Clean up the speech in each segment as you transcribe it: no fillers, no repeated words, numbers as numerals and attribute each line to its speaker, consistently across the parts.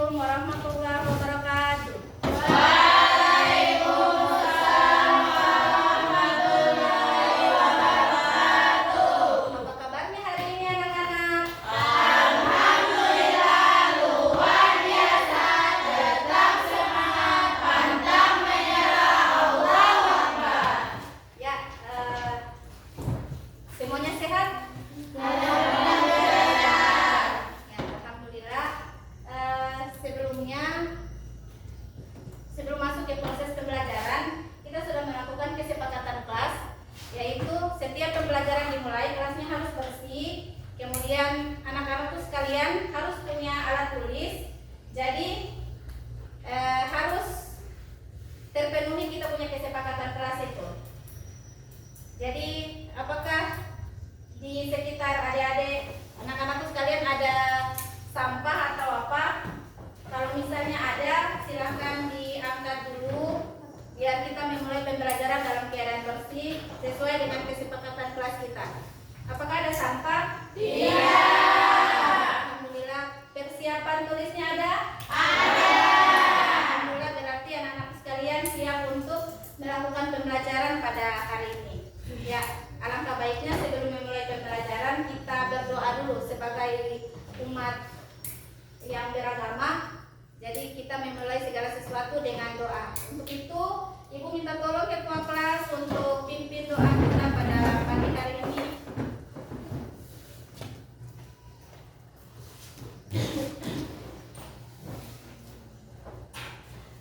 Speaker 1: Assalamualaikum warahmatullahi wabarakatuh.
Speaker 2: Waalaikumsalam warahmatullahi wabarakatuh.
Speaker 1: Apa kabarnya hari ini anak-anak?
Speaker 2: Alhamdulillah luar biasa, tetap semangat, pantang menyerah, Allahu Akbar.
Speaker 1: Ya, semuanya sehat? Ya, alhamdulillah. Sebelum masuk ke proses pembelajaran, kita sudah melakukan kesepakatan kelas, yaitu setiap pembelajaran dimulai kelasnya harus bersih. Kemudian anak-anakku sekalian harus punya alat tulis. Jadi harus terpenuhi kita punya kesepakatan kelas itu. Jadi apakah di sekitar adik-adik anak-anakku sekalian ada sampah atau apa? Kalau misalnya ada, silahkan diangkat dulu biar kita memulai pembelajaran dalam keadaan bersih sesuai dengan kesepakatan kelas kita. Apakah ada sampah?
Speaker 2: Iya.
Speaker 1: Alhamdulillah. Persiapan tulisnya ada?
Speaker 2: Ada.
Speaker 1: Alhamdulillah, berarti anak-anak sekalian siap untuk melakukan pembelajaran pada hari ini. Ya, alangkah baiknya sebelum memulai pembelajaran kita berdoa dulu sebagai umat yang beragama. Jadi kita memulai segala sesuatu dengan doa. Untuk itu, Ibu minta tolong ketua kelas untuk pimpin doa kita pada pagi hari ini.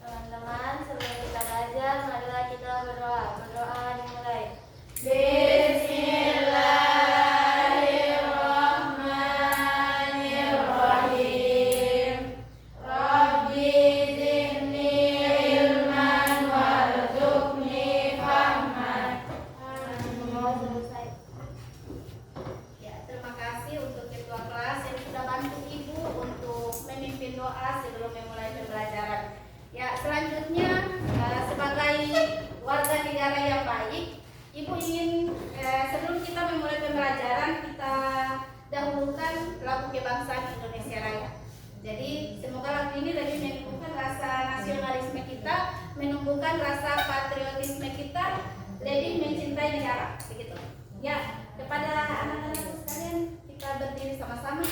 Speaker 2: Teman-teman, sebelum kita belajar, marilah kita berdoa. Berdoa dimulai. Bismillahirrahmanirrahim. Rabbi zidni ilman warzuqni fahman. Semua selesai.
Speaker 1: Ya, terima kasih untuk ketua kelas yang sudah bantu Ibu untuk memimpin doa sebelum memulai pembelajaran. Ya, selanjutnya sebagai warga negara yang baik, Ibu ingin sebelum kita memulai pembelajaran kita dahulukan lagu kebangsaan Indonesia Raya. Jadi semoga lagu ini lebih menumbuhkan rasa nasionalisme kita, menumbuhkan rasa patriotisme kita, lebih mencintai negara, begitu. Ya, kepada anak-anak sekalian kita berdiri sama-sama.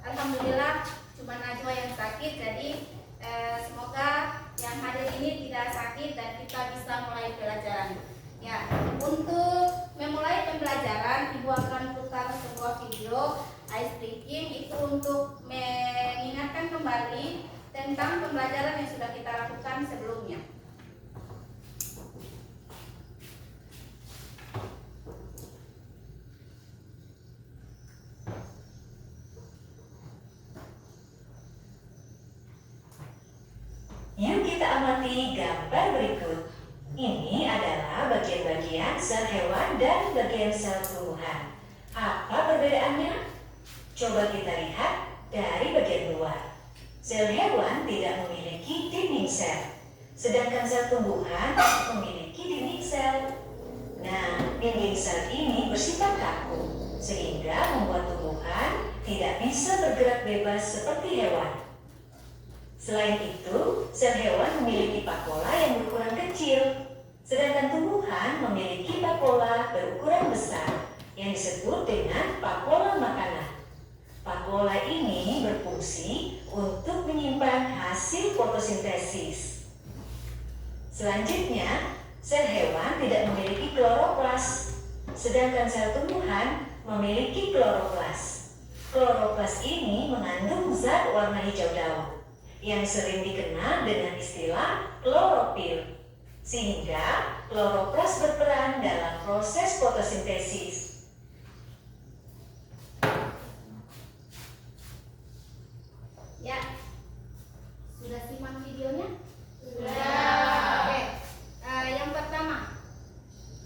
Speaker 1: Alhamdulillah cuma Najwa yang sakit, jadi semoga yang yang hadir ini tidak sakit dan kita bisa mulai pelajaran. Ya, untuk memulai pembelajaran, Ibu akan putar sebuah video ice breaking itu untuk mengingatkan kembali tentang pembelajaran yang sudah kita lakukan sebelumnya.
Speaker 3: Yuk kita amati gambar berikut. Ini adalah bagian-bagian sel hewan dan bagian sel tumbuhan. Apa perbedaannya? Coba kita lihat dari bagian luar. Sel hewan tidak memiliki dinding sel, sedangkan sel tumbuhan memiliki dinding sel. Nah, dinding sel ini bersifat kaku, sehingga membuat tumbuhan tidak bisa bergerak bebas seperti hewan. Selain itu, sel hewan memiliki pakola yang berukuran kecil, sedangkan tumbuhan memiliki pakola berukuran besar yang disebut dengan pakola makanan. Pakola ini berfungsi untuk menyimpan hasil fotosintesis. Selanjutnya, sel hewan tidak memiliki kloroplas, sedangkan sel tumbuhan memiliki kloroplas. Kloroplas ini mengandung zat warna hijau daun yang sering dikenal dengan istilah klorofil, sehingga kloroplas berperan dalam proses fotosintesis.
Speaker 1: Ya, sudah simak videonya?
Speaker 2: Sudah.
Speaker 1: Oke. Yang pertama,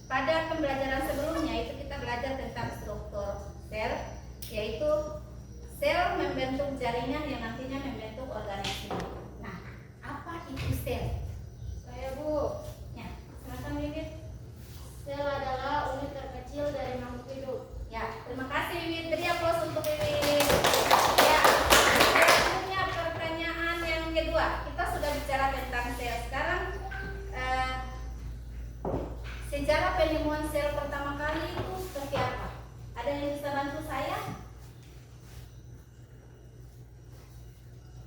Speaker 1: pada pembelajaran sebelumnya itu kita belajar tentang struktur sel, yaitu sel membentuk jaringan yang nantinya membentuk organisme. Nah, apa itu sel?
Speaker 2: Saya Bu.
Speaker 1: Ya, silakan Wiwit.
Speaker 2: Sel adalah unit terkecil dari makhluk hidup.
Speaker 1: Ya, terima kasih Wiwit. Beri aplaus untuk Wiwit. Ya, selanjutnya pertanyaan yang kedua. Kita sudah bicara tentang sel. Sekarang sejarah penemuan sel pertama kali itu seperti apa? Ada yang bisa bantu saya?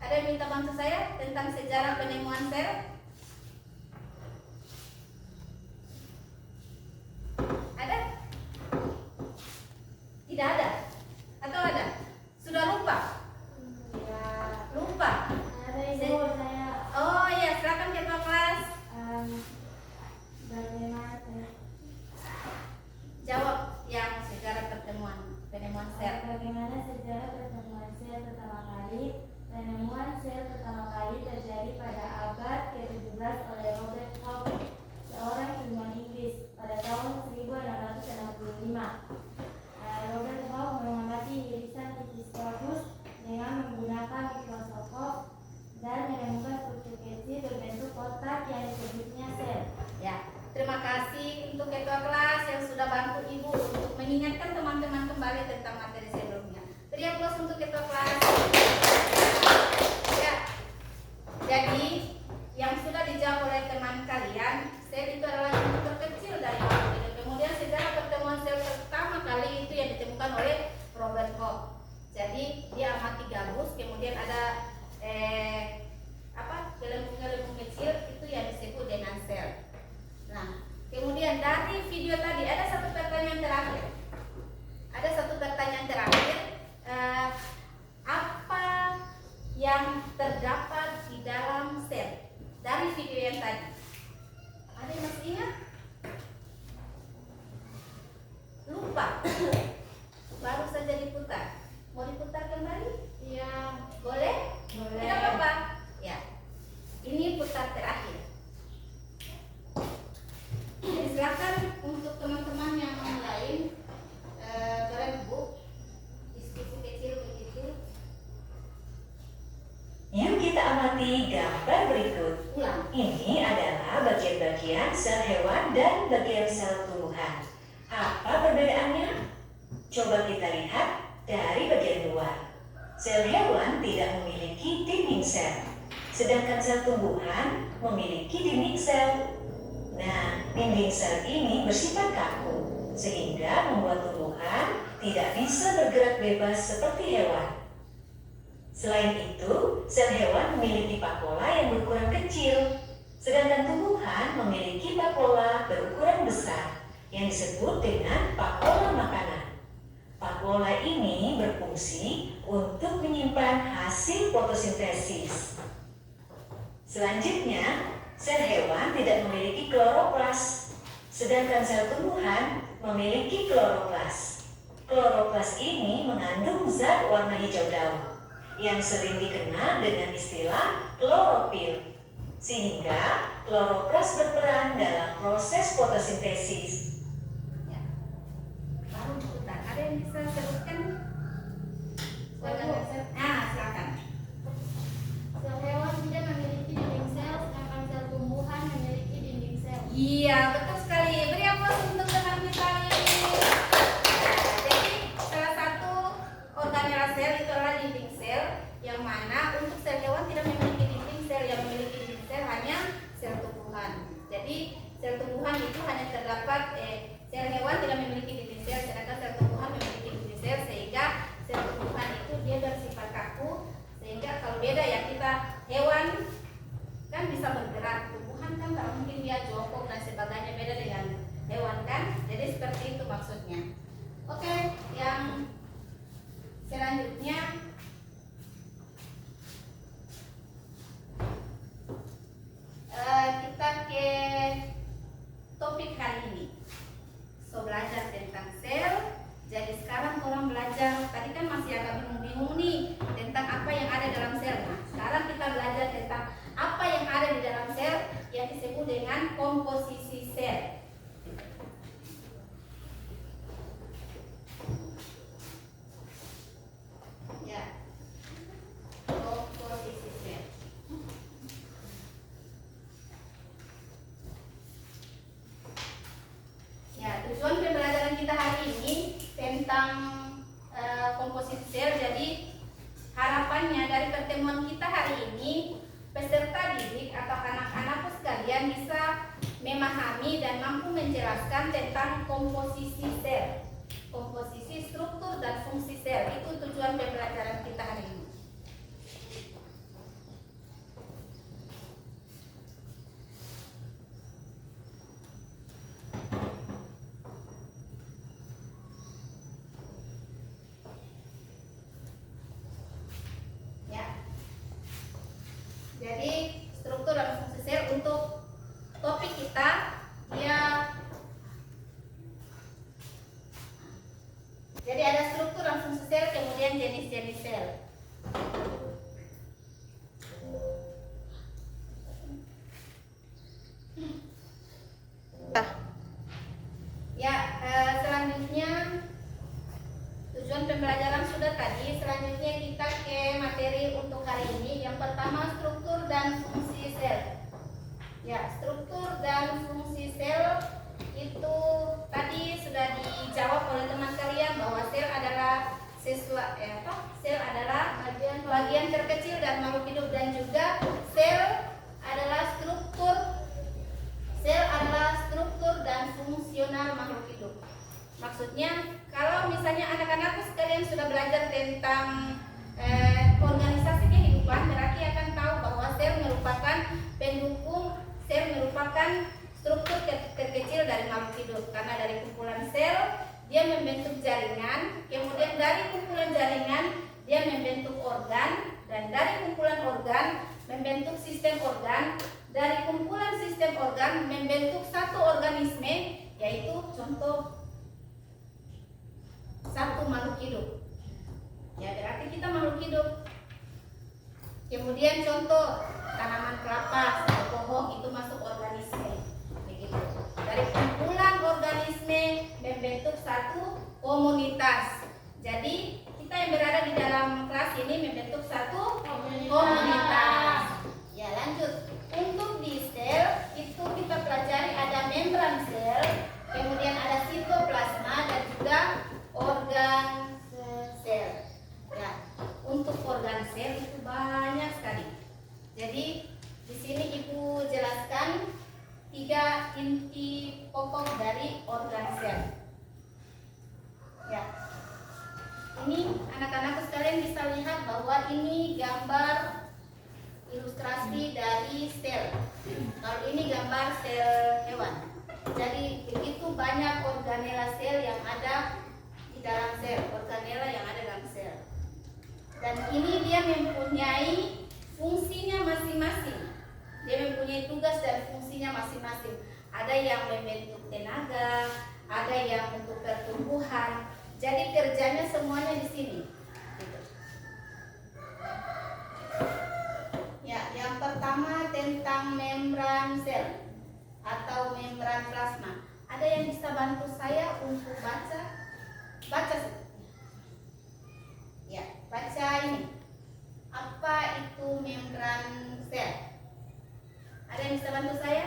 Speaker 1: Ada yang minta bantu saya tentang sejarah penemuan sel? Ada? Tidak ada? Atau ada? Sudah lupa?
Speaker 2: Ya.
Speaker 1: Lupa?
Speaker 2: Ada Ibu, saya
Speaker 1: Oh iya, silakan ketua kelas.
Speaker 2: bagaimana
Speaker 1: Jawab yang sejarah penemuan sel.
Speaker 2: bagaimana sejarah pertemuan sel pertama kali? Penemuan sel pertama kali terjadi pada abad ke-17 oleh Robert Koch, seorang ilmuwan Inggris, pada tahun 1665. Robert Koch mengamati irisan Histiotus dengan menggunakan mikroskop dan menemukan struktur kecil berbentuk kotak yang disebutnya sel.
Speaker 1: Ya, terima kasih untuk ketua kelas yang sudah bantu Ibu untuk mengingatkan teman-teman kembali tentang materi sebelumnya. Beri aplaus untuk ketua kelas. Ya, jadi yang sudah dijawab oleh teman kalian, sel itu adalah unit terkecil dari makhluk hidup. Kemudian sejarah pertemuan sel pertama kali itu yang ditemukan oleh Robert Koch. Jadi dia amati gabus, kemudian ada gelembung-gelembung kecil itu yang disebut dengan sel. Nah, kemudian dari video tadi ada satu pertanyaan terakhir. Apa yang terdapat di dalam sel dari video yang tadi? Ada yang masih ingat? Lupa? Baru saja diputar. Mau diputar kembali?
Speaker 2: Iya.
Speaker 1: Boleh?
Speaker 2: Boleh.
Speaker 1: Tidak apa-apa. Ya. Ini putar terakhir. Jadi silakan untuk teman-teman yang lain berebut diskusi kecil begitu.
Speaker 3: Yuk kita amati gambar berikut.
Speaker 1: Ulang.
Speaker 3: Ini adalah bagian-bagian sel hewan dan bagian sel tumbuhan. Apa perbedaannya? Coba kita lihat dari bagian luar. Sel hewan tidak memiliki dinding sel, sedangkan sel tumbuhan memiliki dinding sel. Nah, dinding sel ini bersifat kaku, sehingga membuat tumbuhan tidak bisa bergerak bebas seperti hewan. Selain itu, sel hewan memiliki pakola yang berukuran kecil, Sedangkan tumbuhan memiliki vakuola berukuran besar yang disebut dengan vakuola makanan. Vakuola ini berfungsi untuk menyimpan hasil fotosintesis. Selanjutnya, sel hewan tidak memiliki kloroplas, sedangkan sel tumbuhan memiliki kloroplas. Kloroplas ini mengandung zat warna hijau daun yang sering dikenal dengan istilah klorofil. Sehingga kloroplas berperan dalam proses fotosintesis.
Speaker 1: Ya. Baru Putar, ada yang bisa sebutkan? Silakan.
Speaker 2: Sel hewan tidak memiliki dinding sel, sedangkan sel tumbuhan memiliki dinding sel.
Speaker 1: Iya, betul sekali. Beri aplaus untuk teman kita ini. Jadi, salah satu organel sel itu adalah dinding sel, yang mana untuk sel hewan tidak memiliki dinding sel, yang memiliki dinding sel hanya sel tumbuhan. Jadi, sel tumbuhan itu hanya terdapat sel hewan tidak memiliki dinding sel, sedangkan sel tumbuhan memiliki dinding sel, sehingga sel tumbuhan itu dia bersifat kaku, sehingga kalau beda ya kita hewan kan bisa bergerak, tumbuhan kan tak mungkin dia jongkok dan sebagainya, beda dengan hewan kan. Jadi seperti itu maksudnya. Oke, yang selanjutnya kita ke topik hari ini. So, belajar tentang sel. Jadi sekarang orang belajar, tadi kan masih agak bingung-bingung nih tentang apa yang ada dalam sel. Nah, sekarang kita belajar tentang apa yang ada di dalam sel yang disebut dengan komposisi sel. Ya, komposisi sel. Ya, tujuan pembelajaran kita hari ini tentang komposisi sel. Jadi harapannya dari pertemuan kita hari ini, peserta didik atau anak-anakku sekalian bisa memahami dan mampu menjelaskan tentang komposisi sel, komposisi, struktur, dan fungsi sel. Itu tujuan pembelajaran kita hari ini. Jadi struktur dan fungsi sel untuk topik kita dia. Jadi ada struktur dan fungsi sel, kemudian jenis-jenis sel. Selanjutnya tujuan pembelajaran sudah tadi. Selanjutnya kita ke materi untuk hari ini. Yang pertama, struktur dan fungsi sel. Ya, struktur dan fungsi sel itu tadi sudah dijawab oleh teman kalian bahwa sel adalah sel adalah bagian terkecil dan makhluk hidup, dan juga sel adalah struktur dan fungsional makhluk hidup. Maksudnya kalau misalnya anak-anakku sekalian sudah belajar tentang organisasi kehidupan, berarti akan tahu bahwa sel merupakan pendukung, sel merupakan struktur terkecil dari makhluk hidup, karena dari kumpulan sel dia membentuk jaringan, kemudian dari kumpulan jaringan dia membentuk organ, dan dari kumpulan organ membentuk sistem organ, dari kumpulan sistem organ membentuk satu organisme, yaitu contoh satu makhluk hidup. Ya, berarti kita makhluk hidup. Kemudian contoh tanaman kelapa, pohon itu masuk organisme. Begitu. Dari kumpulan organisme membentuk satu komunitas. Jadi kita yang berada di dalam kelas ini membentuk satu komunitas. Ya, lanjut. Untuk di sel itu kita pelajari ada membran sel, kemudian ada sitoplasma dan juga organ sel. Ya, untuk organ sel itu banyak sekali. Jadi di sini Ibu jelaskan 3 inti pokok dari organ sel. Ya, ini anak-anakku sekalian bisa lihat bahwa ini gambar ilustrasi dari sel. Kalau ini gambar sel hewan. Jadi begitu banyak organela sel yang ada di dalam sel, organela yang ada dalam sel. Dan ini dia mempunyai fungsinya masing-masing. Dia mempunyai tugas dan fungsinya masing-masing. Ada yang membentuk tenaga, ada yang untuk pertumbuhan. Jadi kerjanya semuanya di sini. Gitu. Ya, yang pertama tentang membran sel atau membran plasma. Ada yang bisa bantu saya untuk baca? Baca. Ya, baca ini. Apa itu membran sel? Ada yang bisa bantu saya?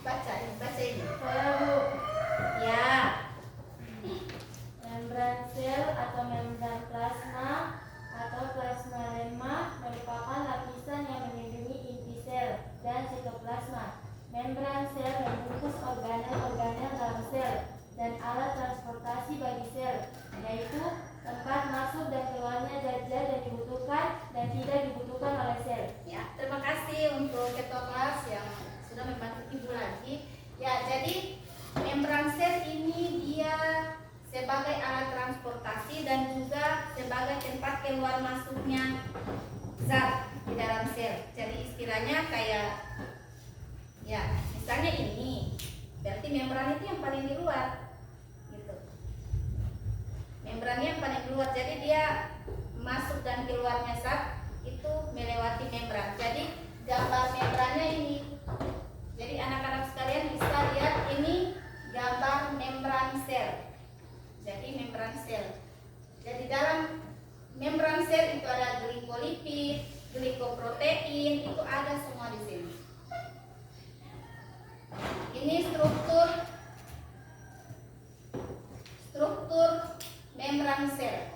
Speaker 1: Baca ini.
Speaker 2: Saya Bu.
Speaker 1: Ya.
Speaker 2: Membran sel atau membran plasma atau plasmalemma merupakan lapisan yang melindungi inti sel dan sitoplasma. Membran sel membungkus organel-organel dalam sel dan alat transportasi bagi sel, yaitu tempat masuk dan keluarnya zat-zat yang dibutuhkan dan tidak dibutuhkan oleh sel.
Speaker 1: Ya, terima kasih untuk ketua kelas yang sudah membantu Ibu lagi. Ya, jadi membran sel ini dia sebagai alat transportasi dan juga sebagai tempat keluar masuknya zat di dalam sel. Jadi istilahnya kayak ya, misalnya ini, berarti membran itu yang paling di luar. Gitu. Membrannya yang paling keluar, jadi dia masuk dan keluarnya zat itu melewati membran. Jadi gambar membrannya ini. Jadi anak-anak sekalian bisa lihat ini gambar membran sel. Jadi membran sel. Jadi dalam membran sel itu ada glikolipid, glikoprotein, itu ada semua di sini. Ini struktur membran sel.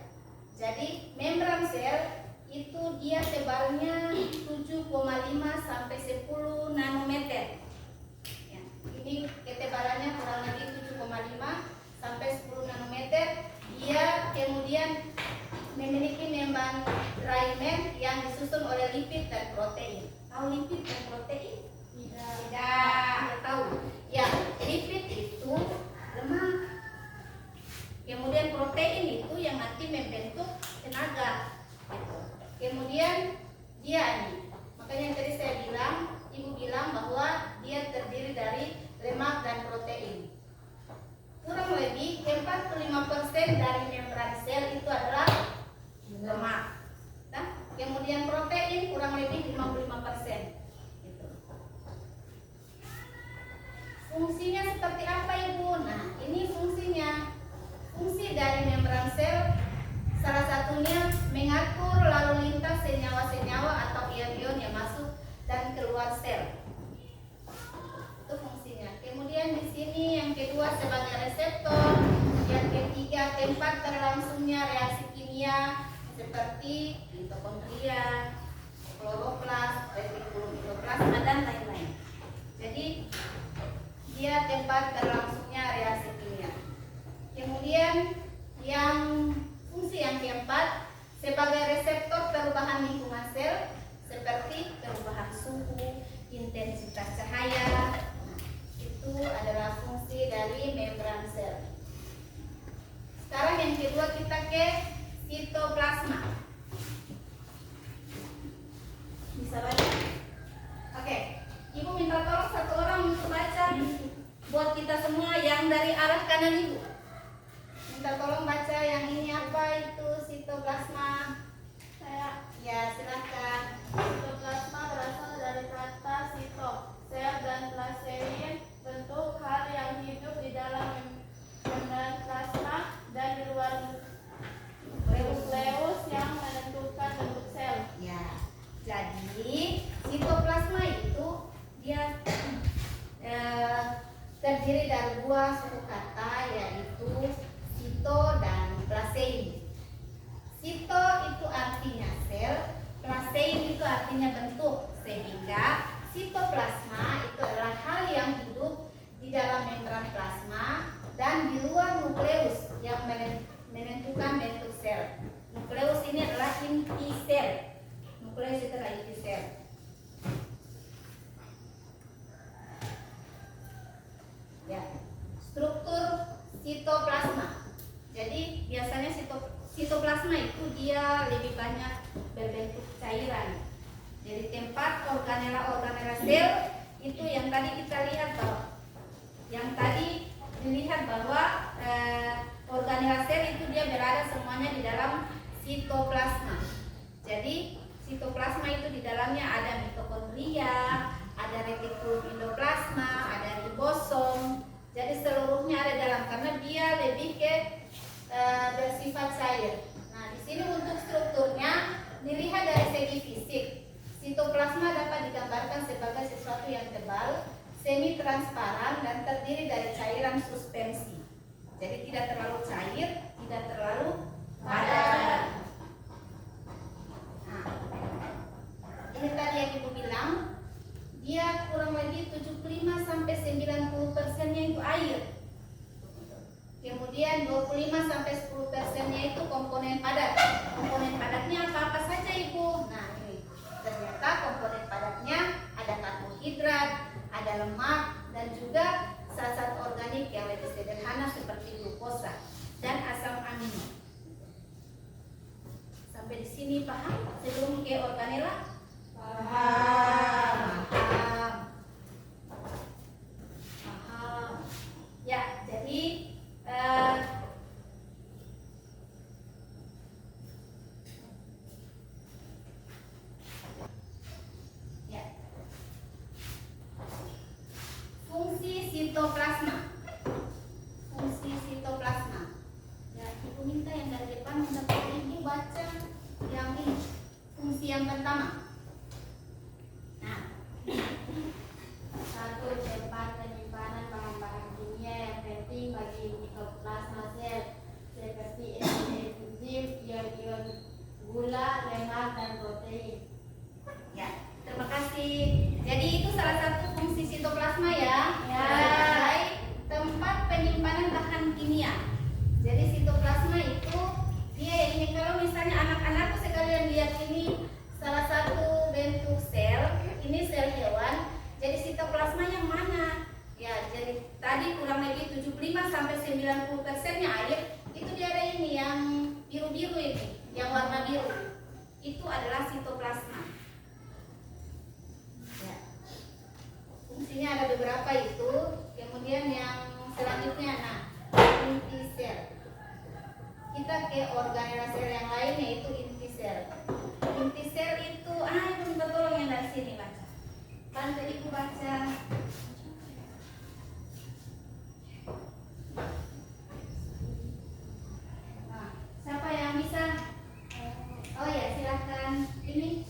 Speaker 1: Jadi membran sel itu dia tebalnya 7,5 sampai 10 nanometer. Ya, ini ketebalannya kurang lebih 7,5 sampai 10 nanometer. Dia kemudian memiliki membran trimer yang disusun oleh lipid dan protein. Tahu lipid dan protein? Tidak tahu. Ya, lipid itu lemak. Kemudian protein itu yang nanti membentuk tenaga. Gitu. Kemudian dia ini. Makanya tadi saya bilang, Ibu bilang bahwa dia terdiri dari lemak dan protein. Kurang lebih 45% dari membran sel itu adalah lemak. Nah, kemudian protein kurang lebih 55%. Gitu. Fungsinya seperti apa Ibu? Nah, ini fungsinya. Fungsi dari membran sel salah satunya mengatur lalu lintas senyawa-senyawa atau ion-ion yang masuk dan keluar sel. Itu fungsinya. Kemudian di sini yang kedua sebagai reseptor, yang ketiga tempat berlangsungnya reaksi kimia seperti mitokondria, kloroplas, retikulum endoplasma dan lain-lain. Jadi dia tempat berlangsungnya reaksi kimia. Kemudian yang fungsi yang keempat sebagai reseptor perubahan lingkungan sel seperti perubahan suhu, intensitas cahaya. Itu adalah fungsi dari membran sel. Sekarang yang kedua kita ke sitoplasma. Bisa baca? Oke, Ibu minta tolong satu orang untuk baca buat kita semua yang dari arah kanan Ibu. Minta tolong baca yang ini apa itu sitoplasma.
Speaker 2: Saya.
Speaker 1: Ya, silakan.
Speaker 2: Sitoplasma berasal dari kata sito, sel, dan plasein, bentuk hal yang hidup di dalam membran plasma dan di luar nukleus yang menentukan bentuk sel.
Speaker 1: Ya, jadi sitoplasma itu dia terdiri dari dua suku kata yaitu sito dan plasein. Sito itu artinya sel, plasein itu artinya bentuk, sehingga sitoplasma itu adalah hal yang hidup di dalam membran plasma dan di luar nukleus yang menentukan sitoplasma. Jadi biasanya sitoplasma itu dia lebih banyak berbentuk cairan. Jadi tempat organela sel itu yang tadi kita lihat bahwa organela sel itu dia berada semuanya di dalam sitoplasma. Jadi sitoplasma itu di dalamnya ada mitokondria, ada retikulum endoplasma, ada ribosom. Jadi seluruhnya ada dalam karena dia lebih ke bersifat cair. Nah, di sini untuk strukturnya dilihat dari segi fisik. Sitoplasma dapat digambarkan sebagai sesuatu yang tebal, semi transparan dan terdiri dari cairan suspensi. Jadi tidak terlalu cair, tidak terlalu padat. Nah, ini tadi yang Ibu bilang, dia kurang lebih 75 sampai 90%-nya itu air. Kemudian 25 sampai 10%-nya itu komponen padat. Komponen padatnya apa saja Ibu? Nah, ini ternyata komponen padatnya ada karbohidrat, ada lemak, dan juga zat-zat organik yang lebih sederhana seperti glukosa dan asam amino. Sampai di sini paham? Sebelum ke organela? Paham. Ya, jadi fungsi sitoplasma. Ya, Ibu minta yang dari depan untuk Ibu baca yang ini. Fungsi yang pertama. Nah,
Speaker 2: Satu, tempat penyimpanan bahan-bahan kimia yang penting bagi mitoplasma sel seperti enzim, ion-ion gula, lemak, dan protein.
Speaker 1: ya, terima kasih. Jadi itu salah satu fungsi sitoplasma ya.
Speaker 2: Ya.
Speaker 1: Sebagai tempat penyimpanan bahan kimia. Jadi sitoplasma itu dia ini, kalau misalnya anak-anakku sekalian lihat ini salah satu bentuk sel, ini sel hewan. Jadi sitoplasma yang mana? Ya, jadi tadi kurang lebih 75 sampai 90%-nya air. Itu dia ada ini yang biru-biru ini, yang warna biru. Itu adalah sitoplasma. Ya. Fungsinya ada beberapa itu. Kemudian yang selanjutnya, nah, inti sel. Kita ke organela sel yang lain yaitu inti sel. Inti sel itu, Ibu minta tolong yang dari sini baca. Bantu Ibu baca. Nah, siapa yang bisa? Oh ya, silakan. Ini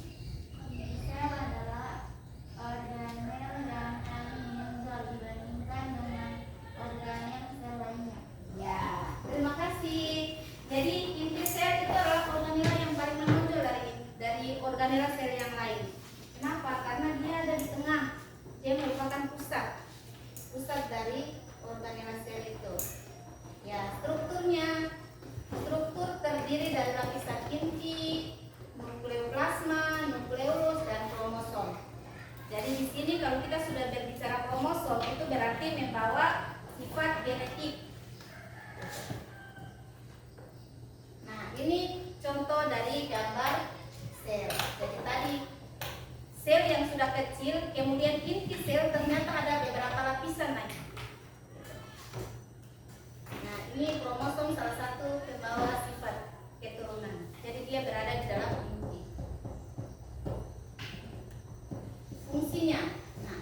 Speaker 2: Sel adalah organel yang paling menonjol dibandingkan dengan organel sel lainnya.
Speaker 1: ya, terima kasih. Jadi inti sel itu adalah organela yang paling menonjol dari organela sel yang lain. Kenapa? Karena dia ada di tengah. Dia merupakan pusat dari organela sel itu. Ya, struktur terdiri dari lapisan inti, nukleoplasma, nukleus, dan kromosom. Jadi di sini kalau kita sudah berbicara kromosom itu berarti membawa sifat genetik. Nah, ini contoh dari gambar sel. Jadi tadi sel yang sudah kecil, kemudian inti sel ternyata ada beberapa lapisan lagi. Nah, ini kromosom salah satu pembawa sifat keturunan. Jadi dia berada di dalam inti. Fungsinya. Nah,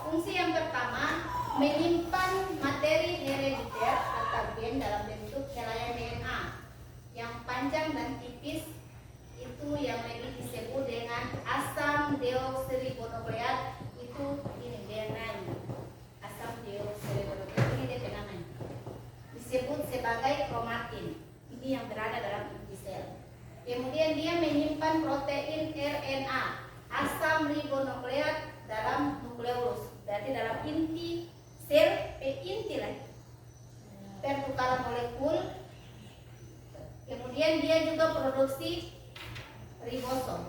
Speaker 1: fungsi yang pertama menyimpan materi herediter atau gen dalam bentuk helaian DNA yang panjang dan tipis, itu yang lebih disebut dengan asam deoksiribonukleat. Itu ini DNA ini. Asam deoksiribonukleat ini dia namanya. Disebut sebagai kromatin. Ini yang berada dalam inti sel. Kemudian dia menyimpan protein RNA, asam ribonukleat dalam nukleus. Berarti dalam inti sel, inti lagi. Pertukaran molekul. Kemudian dia juga produksi ribosom.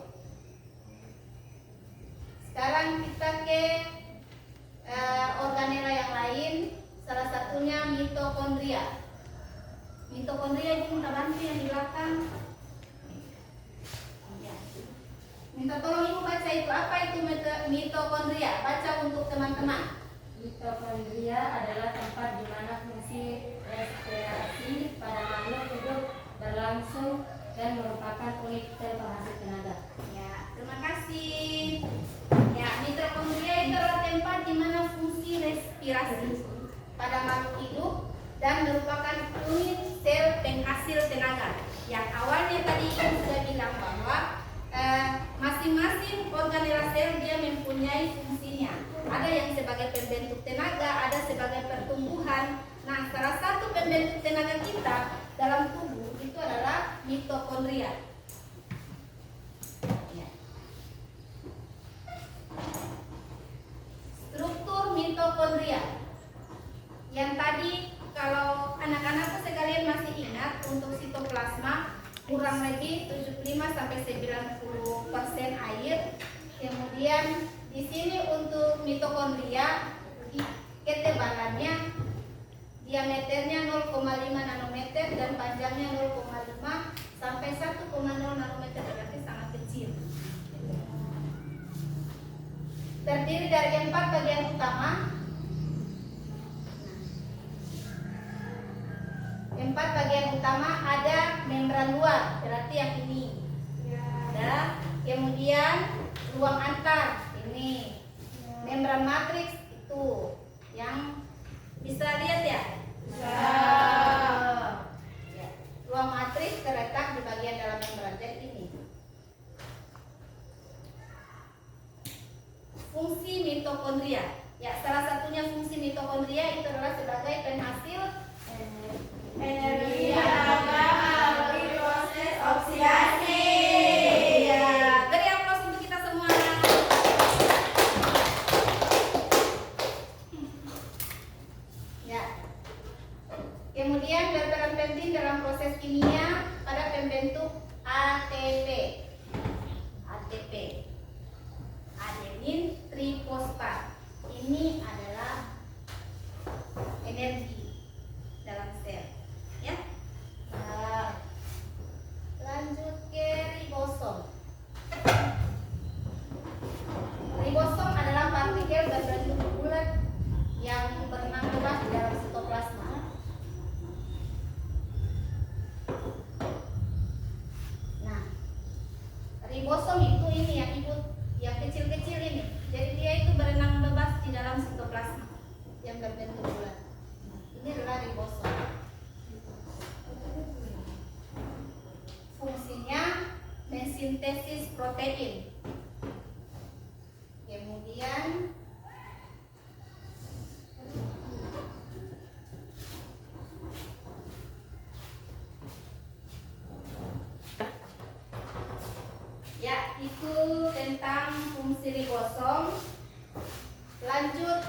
Speaker 1: Sekarang kita ke organela yang lain. Salah satunya mitokondria. Mitokondria Ibu minta bantu yang di belakang. Ya. Minta tolong Ibu baca itu apa itu mitokondria. Baca untuk teman-teman.
Speaker 2: Mitokondria adalah tempat di mana fungsi respirasi pada makhluk hidup berlangsung dan merupakan unit sel penghasil tenaga.
Speaker 1: Ya, terima kasih. Ya, mitokondria itu adalah tempat di mana fungsi respirasi pada makhluk hidup dan merupakan unit sel penghasil tenaga. Yang awalnya tadi Ibu sudah bilang bahwa masing-masing organel sel dia mempunyai fungsinya. Ada yang sebagai pembentuk tenaga, ada sebagai pertumbuhan. Nah, salah satu pembentuk tenaga kita dalam tubuh itu adalah mitokondria. Ya. Struktur mitokondria. Yang tadi kalau anak-anak sekalian masih ingat untuk sitoplasma kurang lebih 75-90% air. Kemudian di sini untuk mitokondria ketebalannya diameternya 0,5 nanometer dan panjangnya 0,5 sampai 1,0 nanometer, berarti sangat kecil. Terdiri dari 4 bagian utama. 4 bagian utama, ada membran luar, berarti yang ini. Ada. Kemudian ruang antar, ini. Membran matriks itu yang bisa lihat ya? Ya. Ruang matriks terletak di bagian dalam membran, jadi ini. Fungsi mitokondria. Ya, salah satunya fungsi mitokondria itu adalah sebagai penghasil energi tenaga melalui proses oksidasi. Ya, beri aplaus untuk kita semua. Ya. Kemudian berperan penting dalam proses kimia pada pembentuk ATP. ATP. Adenin trifosfat. Ini adalah energi dalam sel. Ya. Lanjut ke ribosom. Ribosom adalah partikel berbentuk bulat yang berenang bebas di dalam sitoplasma. Nah, ribosom itu ini yang kecil-kecil ini. Jadi dia itu berenang bebas di dalam sitoplasma yang berbentuk bulat. Ini adalah ribosom. Fungsinya mensintesis protein. Kemudian ya, itu tentang fungsi ribosom. Lanjut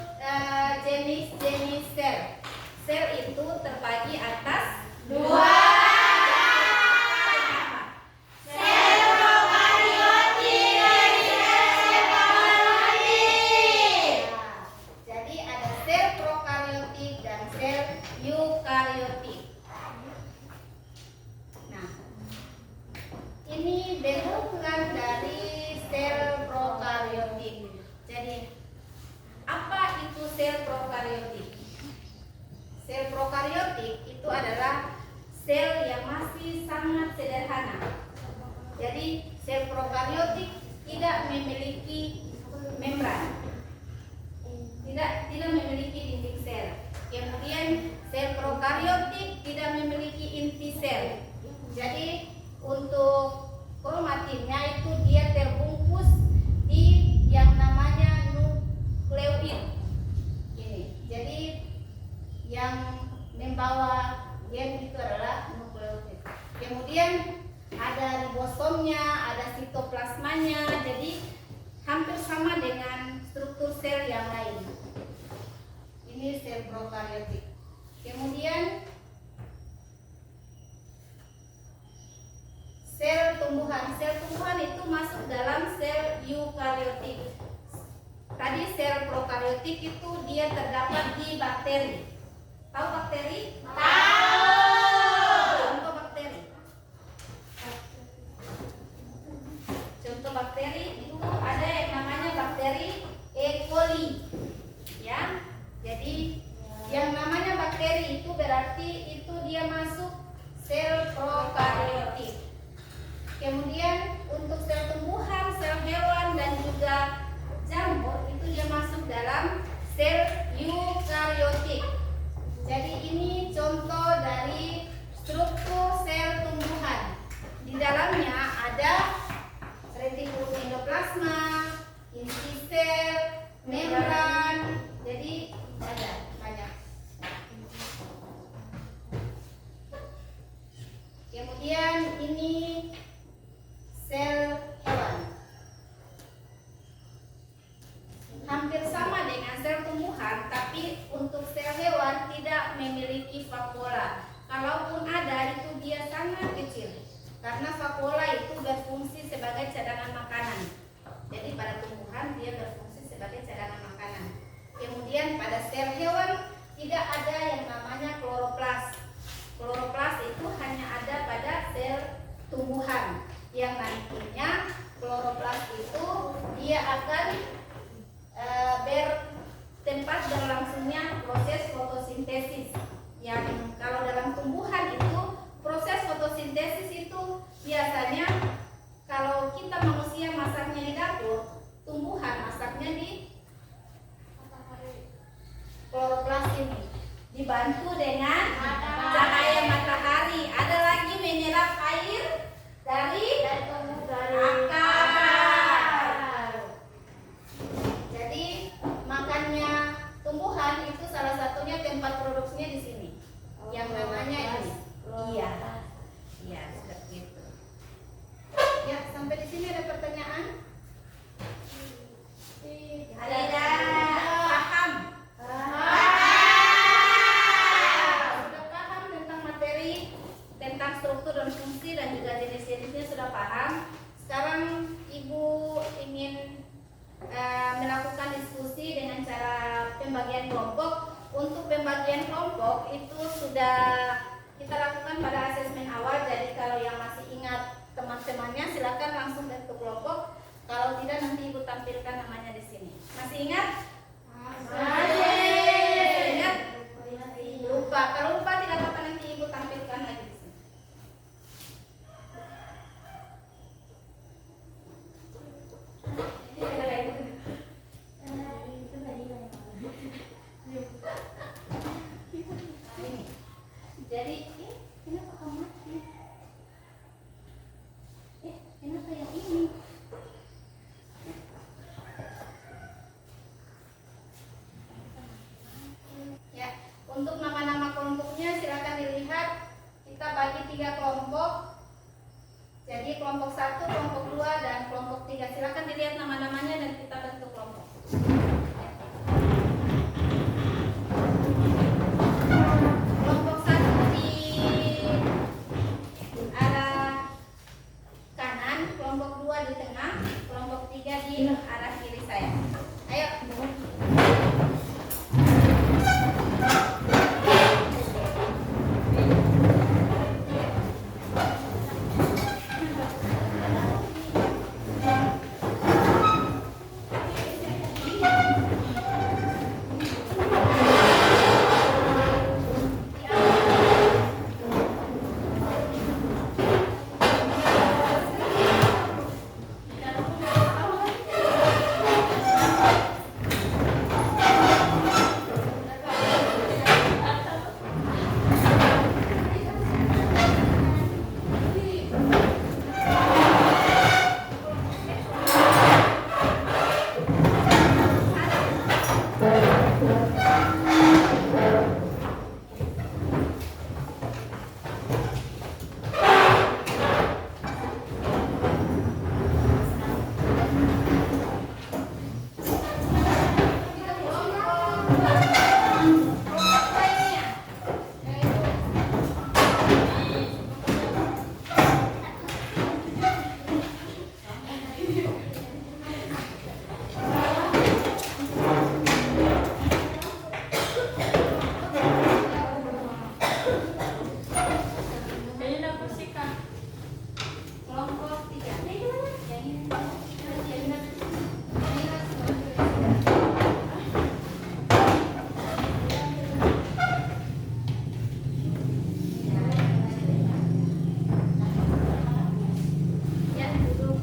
Speaker 1: jenis-jenis sel. Sel itu terbagi atas dua. Jadi ada sel prokariotik dan sel eukariotik. Nah, ini bentukan dari sel prokariotik. Jadi apa itu sel prokariotik? Sel prokariotik itu adalah sel yang masih sangat sederhana. Jadi sel prokariotik tidak memiliki membran, tidak memiliki dinding sel. Kemudian sel prokariotik tidak memiliki inti sel. Jadi untuk kromatinnya itu dia terbungkus di yang namanya nukleoid. Ini. Jadi yang membawa gen itu adalah nukleosid. Kemudian ada ribosomnya, ada sitoplasmanya. Jadi hampir sama dengan struktur sel yang lain. Ini sel prokariotik. Kemudian sel tumbuhan. Sel tumbuhan itu masuk dalam sel eukariotik. Tadi sel prokariotik itu dia terdapat di bakteri. Tahu bakteri? Contoh bakteri. Contoh bakteri itu ada yang namanya bakteri E. coli. Ya. Jadi yang namanya bakteri itu berarti itu dia masuk sel prokaryotik. Kemudian untuk sel tumbuhan, sel hewan dan juga jamur itu dia masuk dalam sel eukaryotik. Jadi ini contoh dari struktur sel tumbuhan. Di dalamnya ada retikulum endoplasma, inti sel, membran. Jadi ada banyak. Kemudian ini sel hewan. Hampir sama dengan sel tumbuhan, tapi untuk sel hewan tidak memiliki vakuola. Kalaupun ada, itu dia sangat kecil. Karena vakuola itu berfungsi sebagai cadangan makanan. Jadi pada tumbuhan dia berfungsi sebagai cadangan makanan. Kemudian pada sel hewan tidak ada yang namanya kloroplas. Kloroplas itu hanya ada pada sel tumbuhan. Yang nantinya kloroplas itu dia akan bertempat berlangsungnya proses fotosintesis. Yang kalau dalam tumbuhan itu proses fotosintesis itu biasanya kalau kita manusia masaknya di dapur, tumbuhan masaknya di kloroplas ini, dibantu dengan cahaya matahari. Ada lagi menyerap air dari akar. Jadi makannya tumbuhan itu salah satunya tempat produksinya di sini. Yang namanya ini. Iya. Iya, seperti itu. Ya, sampai di sini ada pertanyaan? Ada. Paham? Sudah paham tentang materi, tentang struktur dan fungsi dan juga jenis-jenisnya sudah paham. Sekarang Ibu ingin melakukan diskusi dengan cara pembagian kelompok. Untuk pembagian kelompok itu sudah kita lakukan pada asesmen awal. Jadi kalau yang masih ingat teman-temannya silakan langsung bentuk kelompok. Kalau tidak nanti Ibu tampilkan namanya di sini. Masih ingat? Masih ingat? Lupa. Kalau lupa tidak apa-apa, nanti Ibu tampilkan lagi di sini. Jadi, kenapa kamu mati? Kenapa yang ini? Ya, untuk nama-nama kelompoknya silakan dilihat. Kita bagi 3 kelompok. Jadi kelompok 1, kelompok 2, dan kelompok 3. Silakan dilihat nama-namanya dan kita bentuk kelompok. Kelompok 1 di arah kanan, kelompok 2 di tengah, kelompok 3 di arah kiri saya. Ayo.
Speaker 4: Kayaknya dapur sih Kak.
Speaker 1: Kelompok 3. Ini gimana? Yang ini. Yang ini. Ya, duduk.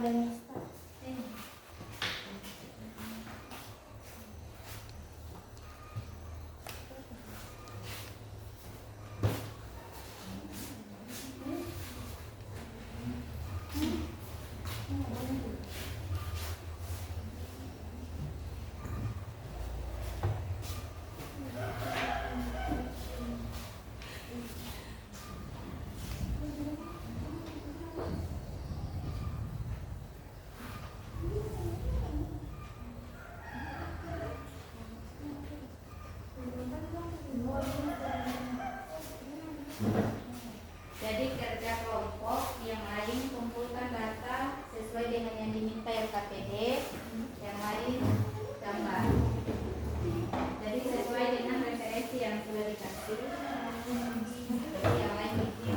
Speaker 2: ada Nista.
Speaker 1: Jadi kerja kelompok yang lain kumpulkan data sesuai dengan yang diminta LKPD, yang lain gambar. Jadi sesuai dengan referensi yang sudah dikasih. Jadi yang lain video.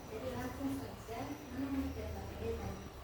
Speaker 1: Jadi langsung saja menuju LKPD tadi.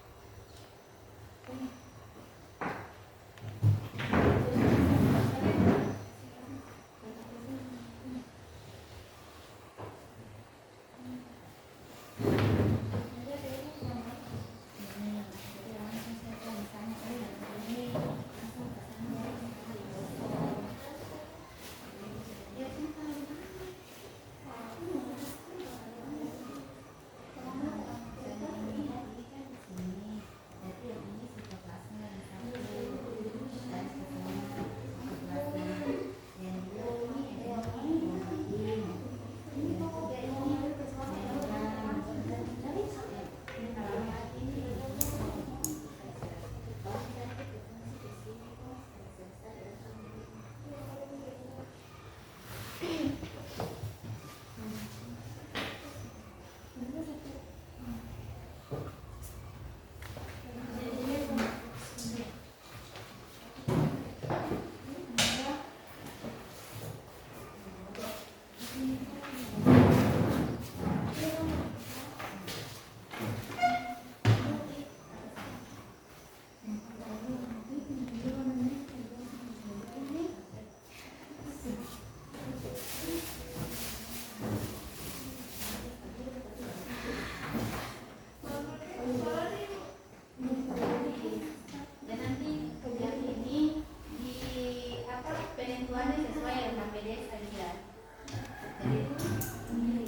Speaker 1: Dan nanti yang ini di penentuannya sesuai LKPD saja. Jadi ini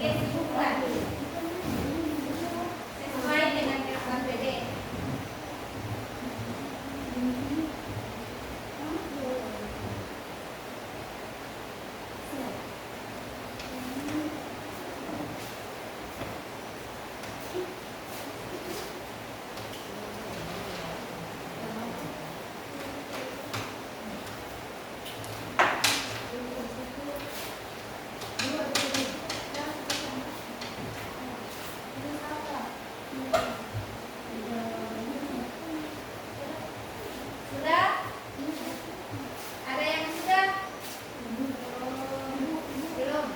Speaker 1: kesibukan sesuai dengan RKPD. Sudah? Ada yang sudah? Belum?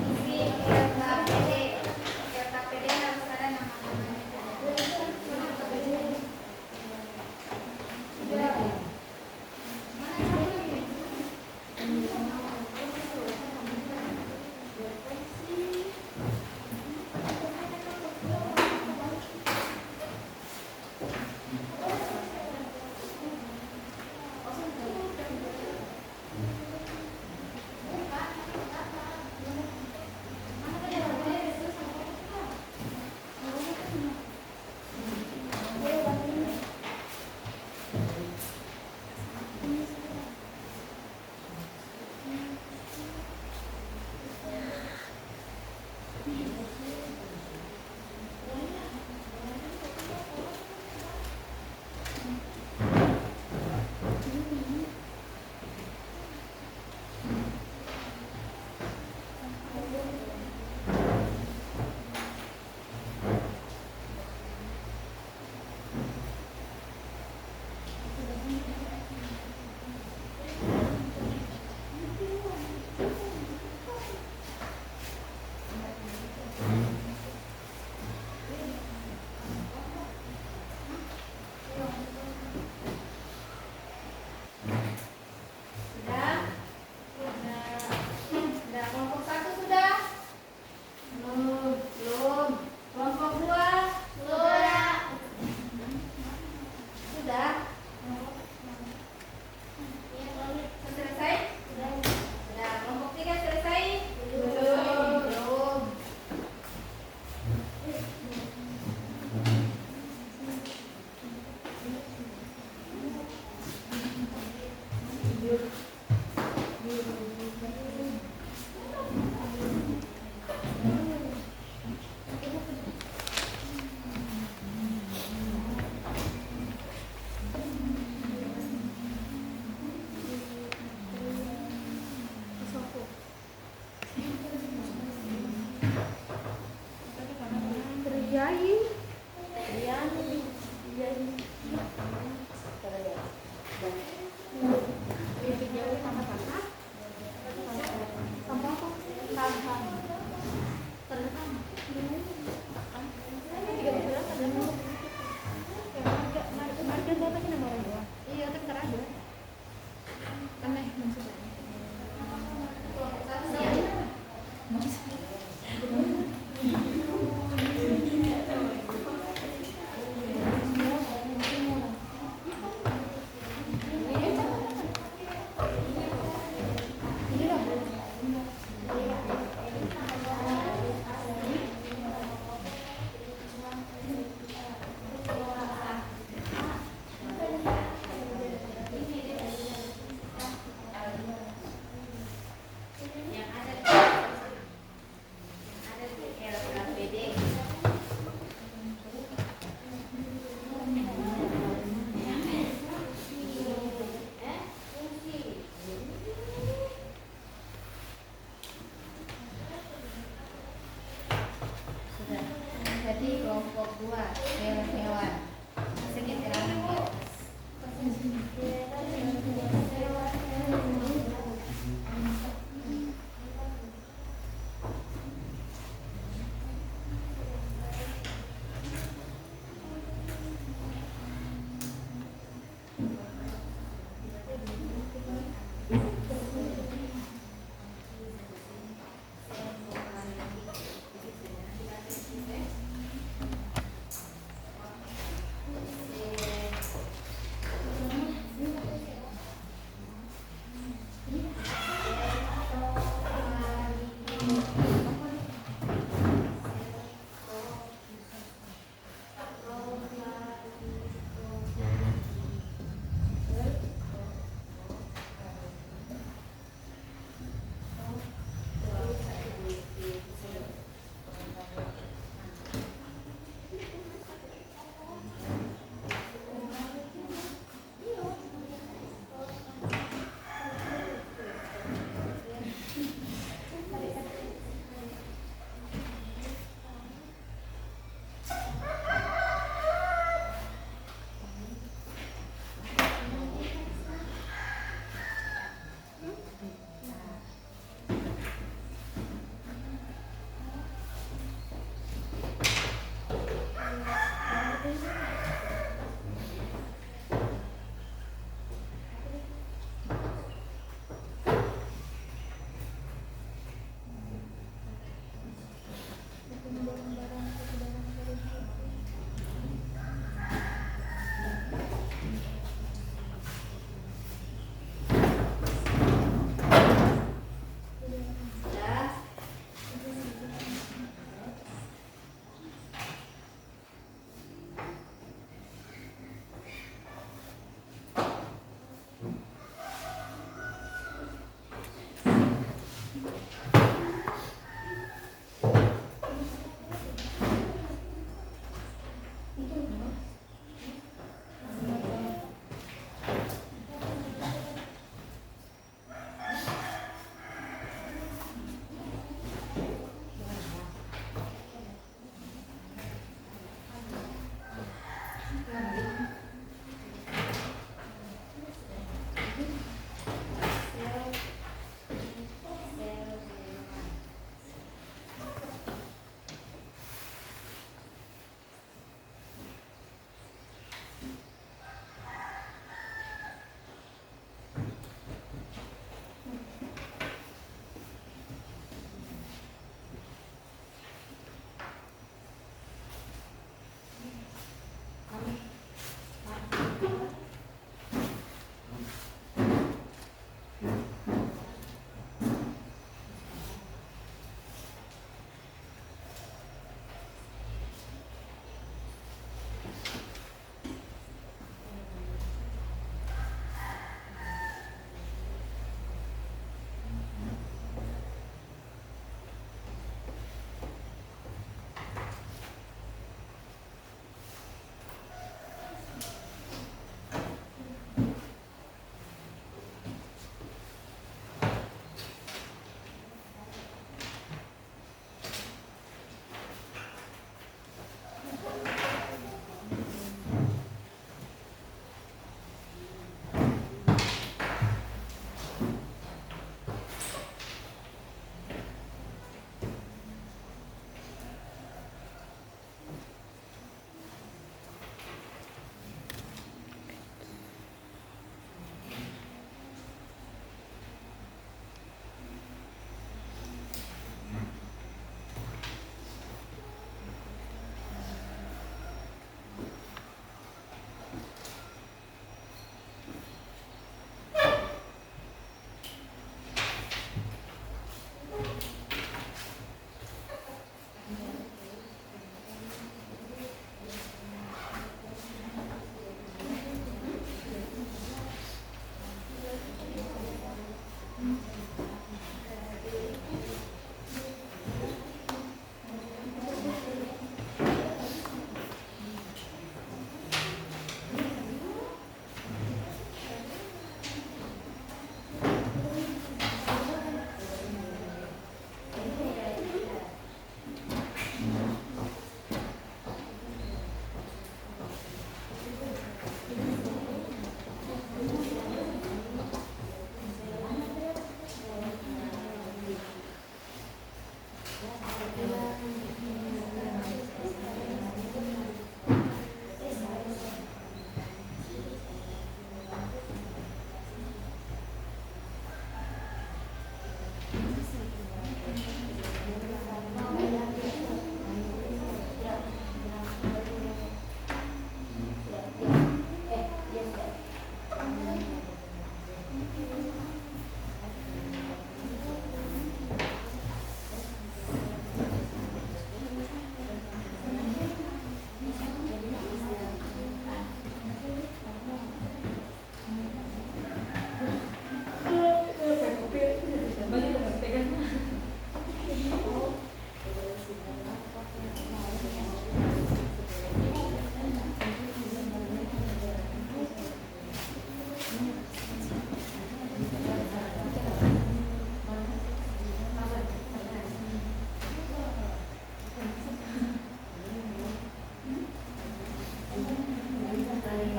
Speaker 1: Isi RKPD. RKPD harus ada
Speaker 2: Iya.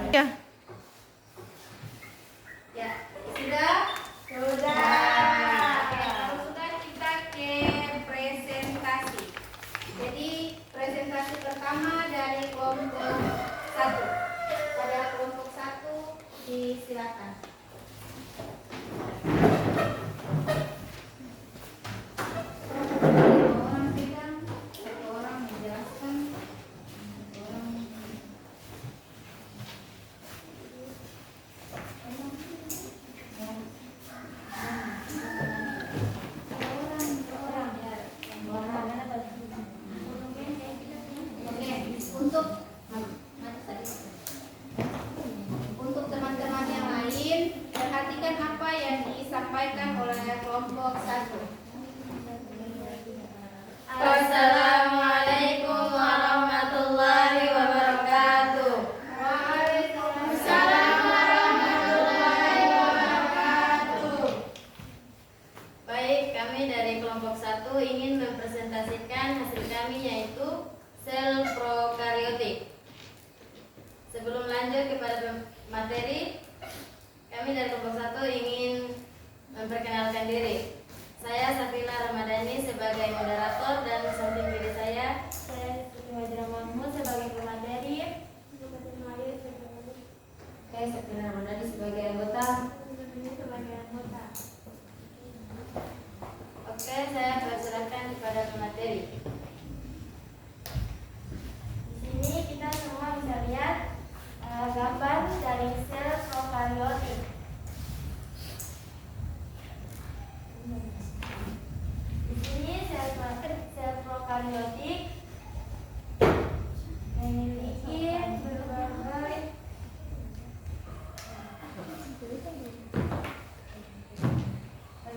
Speaker 1: Ya. Ya, sudah? Sudah. Oke, kalau sudah kita ke presentasi. Jadi presentasi pertama dari kelompok 1. Pada kelompok 1 disilakan. Orang pegang, satu orang menjelaskan, satu orang untuk teman-teman yang lain, perhatikan apa yang disampaikan oleh kelompok 1. Assalamualaikum warahmatullahi wabarakatuh. Waalaikumsalam warahmatullahi wabarakatuh. Baik, kami dari kelompok 1 ingin mempresentasikan hasil kami yaitu sel prokaryotik. Sebelum lanjut kepada materi, kami dari kelompok 1 ingin memperkenalkan diri. Saya Safina Ramadhani sebagai moderator dan samping kiri saya
Speaker 2: Siti Wajra Mahmud sebagai pemateri.
Speaker 1: saya Safina Ramadhani sebagai anggota. Oke, saya persilakan kepada pemateri.
Speaker 2: Di sini kita semua bisa lihat gambar dari sel prokaryotik. Di sini sel prokaryotik memiliki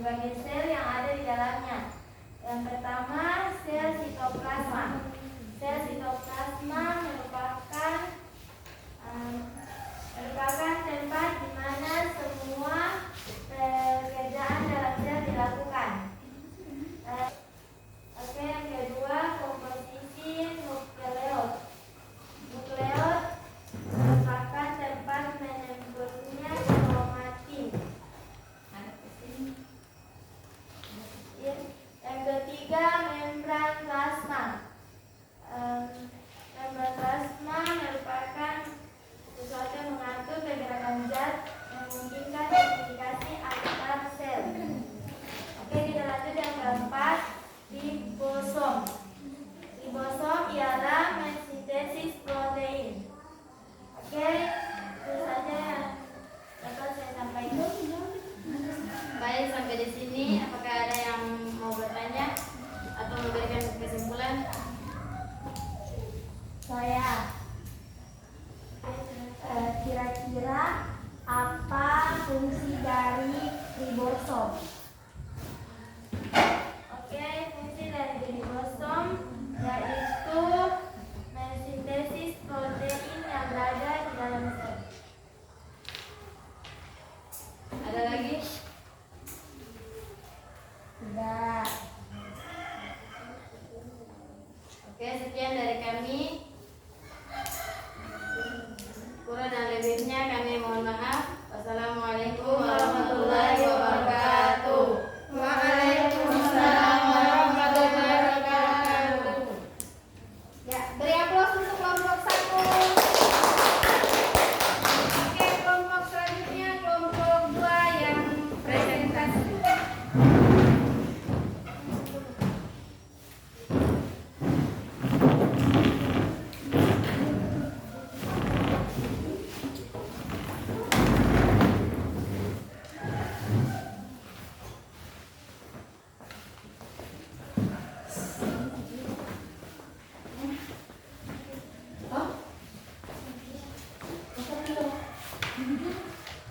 Speaker 2: berbagai sel yang ada di dalamnya. Yang pertama, sel sitoplasma. Sel sitoplasma merupakan tempat di mana semua pekerjaan dalam sel dilakukan. Oke, yang kedua, komposisi nukleot. Nukleot merupakan tempat menempelnya kromatin. Yang ketiga, membran plasma. Membran plasma merupakan sesuatu yang mengatur pergerakan zat yang memungkinkan komunikasi antar sel. Oke, kita lanjut yang keempat, ribosom. Ribosom ialah mensintesis protein. Oke, itu saja yang dapat saya sampaikan.
Speaker 1: Baik, sampai di sini apakah ada yang mau bertanya atau memberikan kesimpulan?
Speaker 2: Saya kira-kira apa fungsi dari ribosom? Oke, fungsi dari ribosom yaitu mensintesis protein yang berada di dalam sel.
Speaker 1: Ada lagi?
Speaker 2: Sudah.
Speaker 1: Oke, sekian dari kami. Kurang dan lebihnya kami mohon maaf. Wassalamualaikum warahmatullahi wabarakatuh. Waalaikumsalam warahmatullahi wabarakatuh. Ya, beri aplaus untuk kelompok 1. Oke, kelompok selanjutnya kelompok 2 yang presentasi.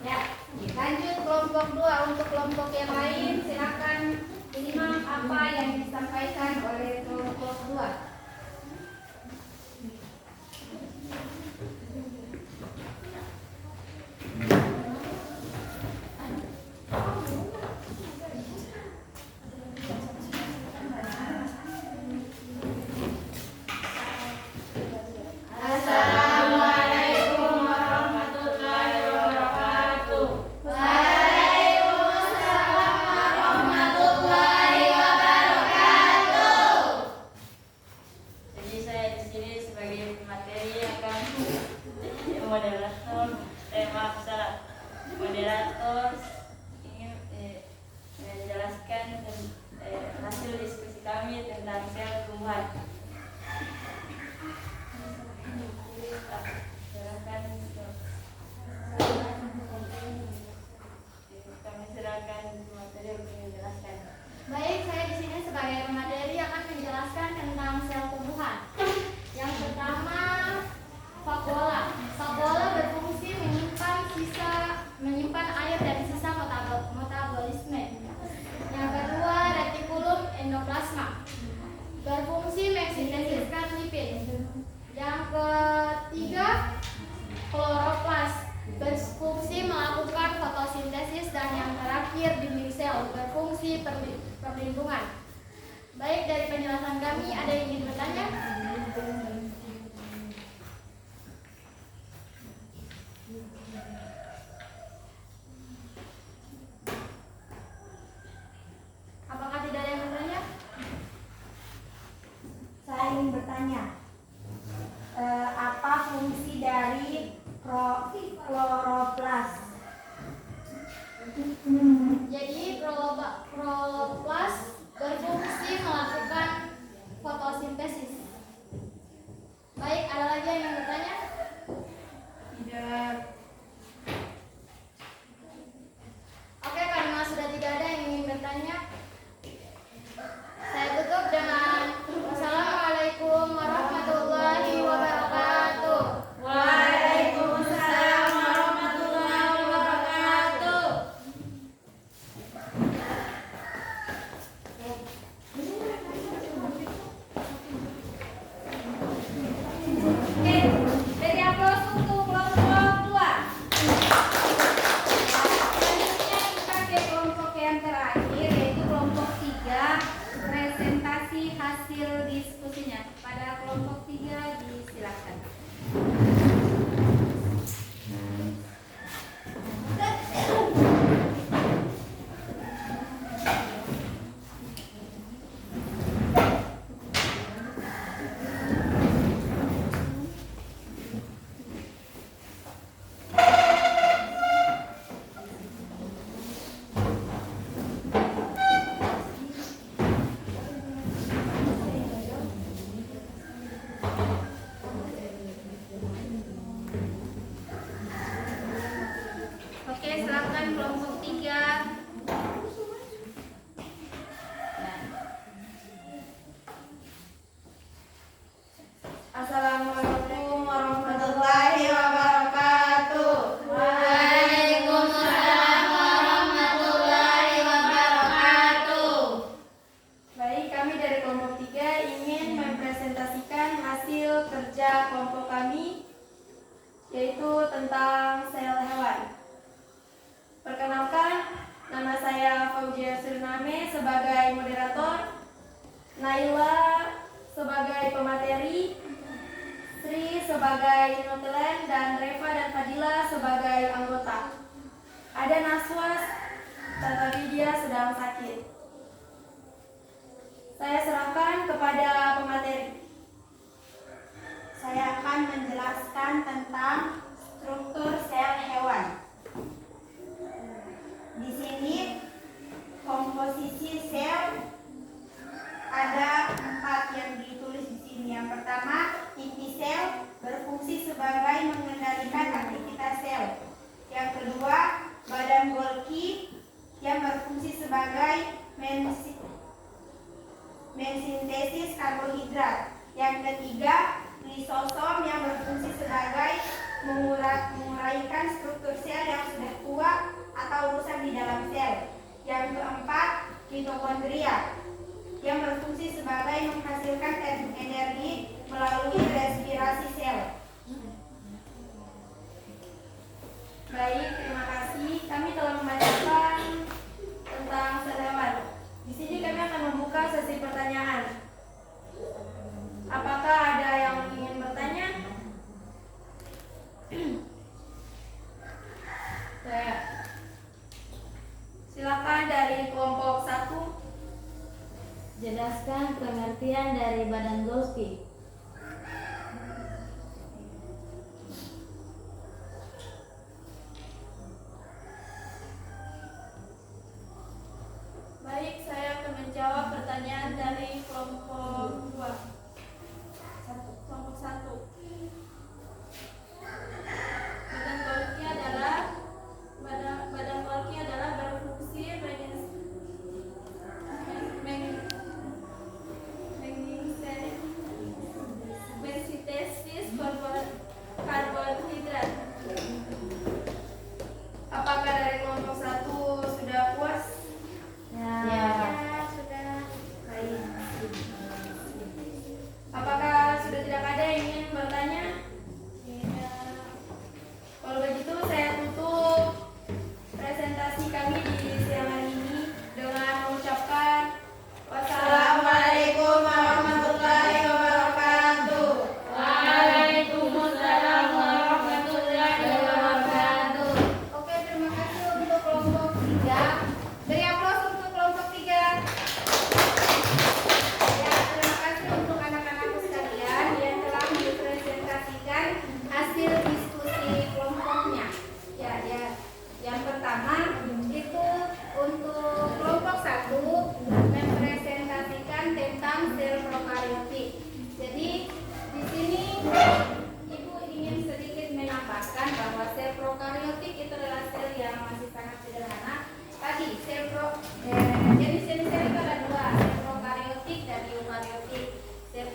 Speaker 1: Ya, lanjut kelompok 2. Untuk kelompok yang lain silakan menyimak apa yang disampaikan oleh kelompok 2. Assalamualaikum warahmatullahi
Speaker 4: moderator. Maaf salah. Moderator ingin menjelaskan hasil diskusi kami tentang sel tumbuhan. Silakan kami serahkan materi untuk menjelaskan.
Speaker 2: Baik, saya di sini sebagai pemateri akan menjelaskan tentang sel tumbuhan. Yang pertama, vakuola. Vakuola berfungsi menyimpan air dari sisa metabolisme. Yang kedua, retikulum endoplasma. Berfungsi mensintesiskan lipid. Yang ketiga, kloroplas. Berfungsi melakukan fotosintesis. Dan yang terakhir, dinding sel. Berfungsi perlindungan. Baik, dari penjelasan kami ada yang ingin bertanya? Apakah tidak ada yang bertanya?
Speaker 5: Saya ingin bertanya, apa fungsi dari kloroplas?
Speaker 2: Jadi kloroplas berfungsi melakukan fotosintesis. Baik, ada lagi yang ingin bertanya?
Speaker 1: Tidak.
Speaker 2: Oke, karena sudah tidak ada yang ingin bertanya, saya tutup dengan wassalamualaikum warahmatullahi wabarakatuh.
Speaker 1: Waalaikumsalam warahmatullahi wabarakatuh. Oke, beri aplaus untuk kelompok 2. Selanjutnya kita ke kelompok yang terakhir, yaitu kelompok 3, presentasi hasil diskusinya. Pada kelompok 3 disilakan. Oke, silakan kelompok 3.
Speaker 5: Assalamualaikum warahmatullahi wabarakatuh.
Speaker 1: Waalaikumsalam warahmatullahi wabarakatuh.
Speaker 5: Baik, kami dari kelompok 3 ingin mempresentasikan hasil kerja kelompok kami, yaitu tentang sel hewan. Perkenalkan, nama saya Fauzia Suriname sebagai moderator, Naila sebagai pemateri, Sri sebagai notulen, dan Reva dan Fadila sebagai anggota. Ada Naswas, tetapi dia sedang sakit. Saya serahkan kepada pemateri. Saya akan menjelaskan tentang struktur sel hewan. Di sini komposisi sel ada 4 yang ditulis di sini. Yang pertama, inti sel berfungsi sebagai mengendalikan aktivitas sel. Yang kedua, badan Golgi yang berfungsi sebagai mensintesis karbohidrat. Yang ketiga, lisosom yang berfungsi sebagai menguraikan struktur sel yang sudah tua atau rusak di dalam sel. Yang keempat, mitokondria yang berfungsi sebagai menghasilkan energi melalui respirasi sel. Baik, terima kasih. Kami telah membacakan tentang sel hewan. Di sini kami akan membuka sesi pertanyaan. Apakah ada yang ingin bertanya? Saya. Silakan dari kelompok 1.
Speaker 2: Jelaskan pengertian dari badan Golgi.
Speaker 1: prokariotik itu adalah sel yang masih sangat sederhana. Tadi jenis-jenis sel itu ada dua, sel prokariotik dan eukariotik. Sel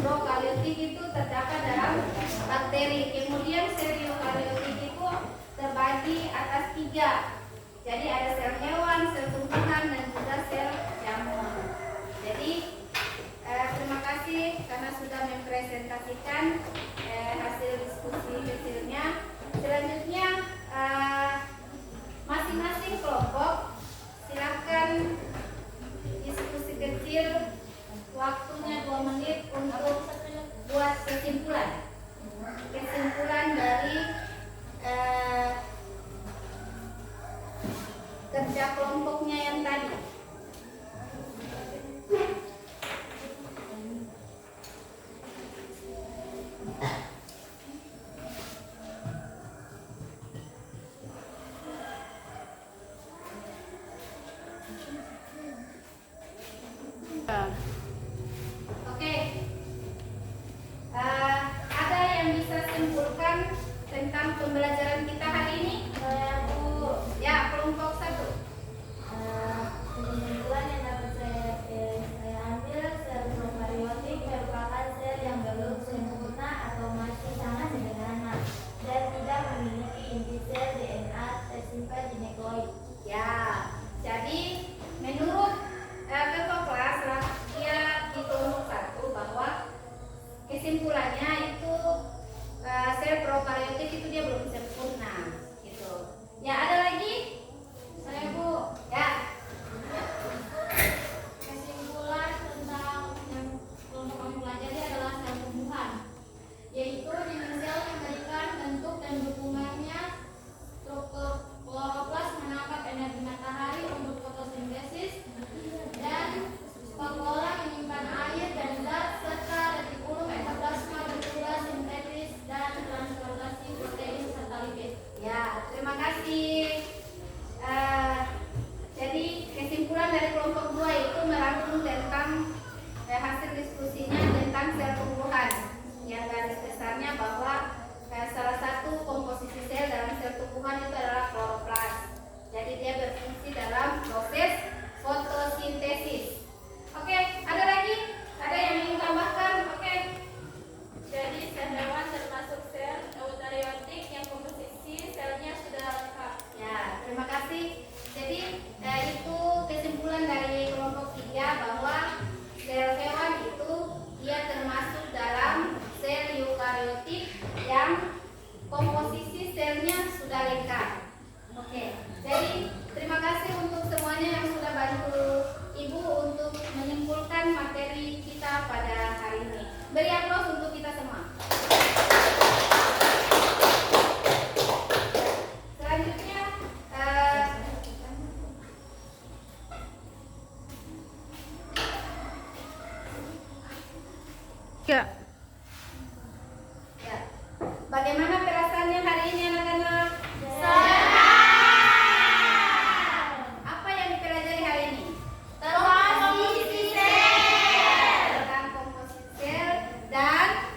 Speaker 1: prokariotik itu terdapat dalam bakteri. Kemudian sel eukariotik itu terbagi atas 3. Jadi ada sel hewan, sel tumbuhan, dan juga sel jamur. Jadi terima kasih karena sudah mempresentasikan hasil diskusi kecilnya. Selanjutnya masing-masing kelompok silakan diskusi kecil, waktunya 2 menit untuk buat kesimpulan dari kerja kelompoknya yang tadi. Oke, ada yang bisa simpulkan tentang pembelajaran kita hari ini?
Speaker 2: Bu,
Speaker 1: Ya, kelompok 1.
Speaker 2: kesimpulan yang dapat saya ambil, sel prokariotik merupakan sel yang belum sempurna atau masih sangat sederhana dan tidak memiliki inti sel DNA tersimpan di nukleoid.
Speaker 1: Ya, jadi menurut ketua kelas dia di kelompok 1 bahwa kesimpulannya itu sel prokariotik itu dia belum sempurna gitu. Ya, ada lagi?
Speaker 2: Saya Bu,
Speaker 1: Ya.
Speaker 2: kesimpulan tentang yang kelompok kami pelajari adalah sel tumbuhan, yaitu jenis sel yang memberikan bentuk dan dukungannya struktur kloroplas menangkap energi matahari untuk fotosintesis dan pengolah menyimpan air dan zat serta retikulum endoplasma bertugas sintetis dan transportasi protein serta lipid.
Speaker 1: Ya, terima kasih. Jadi kesimpulan dari kelompok 2 itu merangkum tentang hasil diskusinya tentang sel tumbuhan. Yang garis besarnya bahwa salah satu komposisi sel dalam sel tumbuhan itu adalah kloroplas. Jadi dia berfungsi dalam proses fotosintesis. Oke, ada lagi? Ada yang ingin tambahkan? Oke.
Speaker 4: Jadi sel hewan termasuk sel eukariotik yang komposisi selnya sudah lengkap.
Speaker 1: Ya, terima kasih. Jadi itu kesimpulan dari kelompok 3 bahwa sel hewan itu dia termasuk dalam sel eukariotik yang komposisi selnya sudah lengkap. Oke, jadi terima kasih untuk semuanya yang sudah bantu Ibu untuk menyimpulkan materi kita pada hari ini. Beri aplaus untuk kita semua. Selanjutnya
Speaker 6: Ya,
Speaker 1: ya. Bagaimana perasaannya hari ini anak-anak? Apa yang dipelajari hari ini?
Speaker 2: Komposisi sel.
Speaker 1: Tentang komposisi sel dan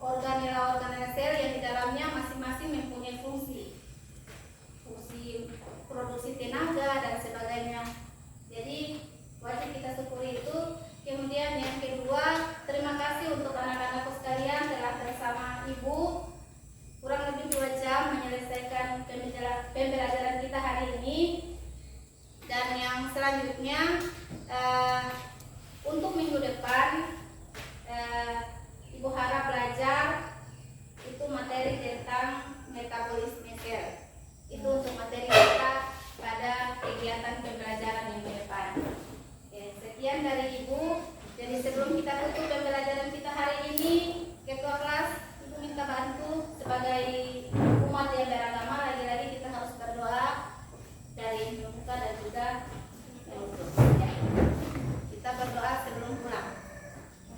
Speaker 1: organela sel yang di dalamnya masing-masing mempunyai fungsi produksi tenaga dan sebagainya. Jadi wajib kita syukuri itu. Kemudian yang kedua, terima kasih untuk anak-anakku sekalian telah bersama ibu kurang lebih 2 jam menyelesaikan pembelajaran kita hari ini. Dan yang selanjutnya untuk minggu depan ibu harap belajar itu materi tentang metabolisme sel. Itu untuk materi kita pada kegiatan pembelajaran minggu depan. Oke, sekian dari ibu. Jadi sebelum kita tutup pembelajaran kita hari ini, ketua kelas ibu minta bantu sebagai umat yang beragama, lagi-lagi kita harus berdoa dari muka dan juga ya. Kita berdoa sebelum pulang.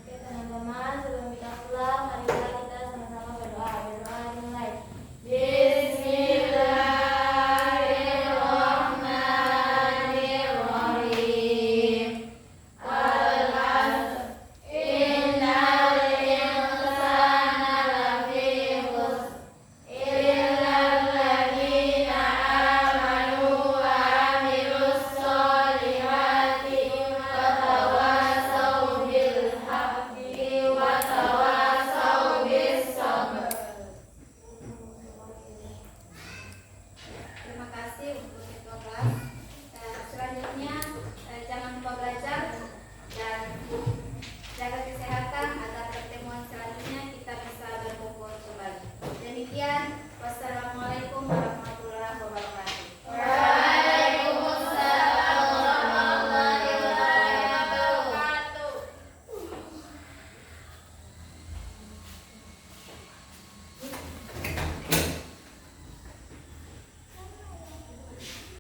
Speaker 2: Oke teman-teman, sebelum kita pulang, marilah kita sama-sama berdoa. Berdoa dimulai. Bismillahirrahmanirrahim. Innal insana lafi khusr illa alladziina amanu wa amilus solihati wa tawassaw bil haqqi wa tawassaw bis sabr.
Speaker 1: Terima kasih untuk ketua kelas. Selanjutnya jangan lupa belajar dan jaga kesehatan agar pertemuan selanjutnya kita bisa berkumpul kembali. Demikian, wassalamualaikum.